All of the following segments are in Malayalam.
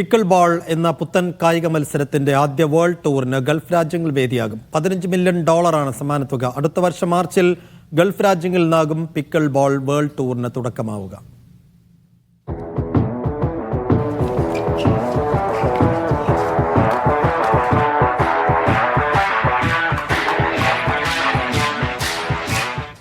പിക്കിൾ ബോൾ എന്ന പുത്തൻ കായിക മത്സരത്തിന്റെ ആദ്യ വേൾഡ് ടൂറിന് ഗൾഫ് രാജ്യങ്ങൾ വേദിയാകും. $15 മില്യൺ സമ്മാനത്തുക. അടുത്ത വർഷം മാർച്ചിൽ ഗൾഫ് രാജ്യങ്ങളിൽ നിന്നാകും പിക്കിൾ ബോൾ വേൾഡ് ടൂറിന് തുടക്കമാവുക.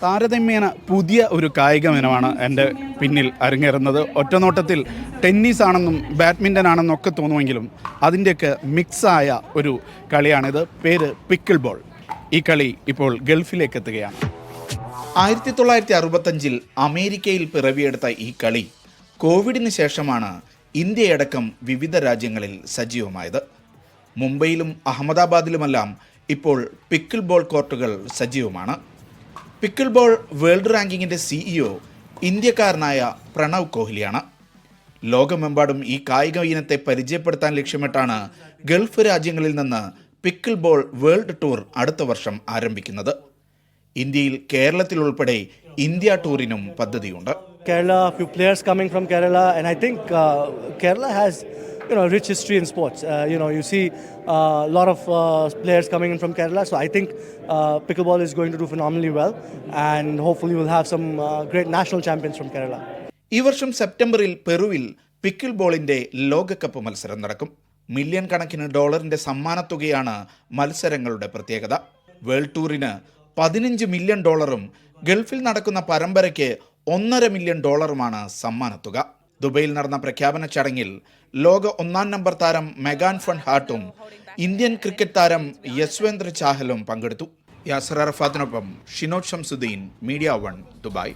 താരതമ്യേന പുതിയ ഒരു കായിക ഇനമാണ് എൻ്റെ പിന്നിൽ അരങ്ങേറുന്നത്. ഒറ്റനോട്ടത്തിൽ ടെന്നീസ് ആണെന്നും ബാഡ്മിൻ്റൺ ആണെന്നും ഒക്കെ തോന്നുമെങ്കിലും അതിൻ്റെയൊക്കെ മിക്സായ ഒരു കളിയാണിത്. പേര് പിക്കിൾ ബോൾ. ഈ കളി ഇപ്പോൾ ഗൾഫിലേക്ക് എത്തുകയാണ്. 1965 അമേരിക്കയിൽ പിറവിയെടുത്ത ഈ കളി കോവിഡിന് ശേഷമാണ് ഇന്ത്യയടക്കം വിവിധ രാജ്യങ്ങളിൽ സജീവമായത്. മുംബൈയിലും അഹമ്മദാബാദിലുമെല്ലാം ഇപ്പോൾ പിക്കിൾ ബോൾ കോർട്ടുകൾ സജീവമാണ്. പിക്കിൾ ബോൾ വേൾഡ് റാങ്കിങ്ങിൻ്റെ CEO ഇന്ത്യക്കാരനായ പ്രണവ് കോഹ്ലിയാണ്. ലോകമെമ്പാടും ഈ കായിക ഇനത്തെ പരിചയപ്പെടുത്താൻ ലക്ഷ്യമിട്ടാണ് ഗൾഫ് രാജ്യങ്ങളിൽ നിന്ന് പിക്കിൾ ബോൾ വേൾഡ് ടൂർ അടുത്ത വർഷം ആരംഭിക്കുന്നത്. ഇന്ത്യയിൽ കേരളത്തിൽ ഉൾപ്പെടെ ഇന്ത്യ ടൂറിനും പദ്ധതിയുണ്ട്. Kerala, few players coming from Kerala, and I think Kerala has rich history in sports. You see a lot of players coming in from Kerala, so I think pickleball is going to do phenomenally well, and hopefully we'll have some great national champions from Kerala. ഈ വർഷം സെപ്റ്റംബറിൽ പെറുവിൽ പിക്കിൾ ബോളിന്റെ ലോകകപ്പ് മത്സരം നടക്കും. മില്യൺ കണക്കിന് ഡോളറിന്റെ സമ്മാനത്തുകയാണ് മത്സരങ്ങളുടെ പ്രത്യേകത. വേൾഡ് ടൂറിന് $15 മില്യൺ, ഗൾഫിൽ നടക്കുന്ന പരമ്പരയ്ക്ക് $1.5 മില്യൺ സമ്മാനത്തുക. ദുബൈയിൽ നടന്ന പ്രഖ്യാപന ചടങ്ങിൽ ലോക 1-ാം നമ്പർ താരം മെഗാൻ ഫൺ ഹാർട്ടും ഇന്ത്യൻ ക്രിക്കറ്റ് താരം യശ്വേന്ദ്ര ചാഹലും പങ്കെടുത്തു. യാസർ അറഫാത്തിനൊപ്പം ഷിനോദ് ഷംസുദ്ദീൻ, മീഡിയ 1, ദുബായ്.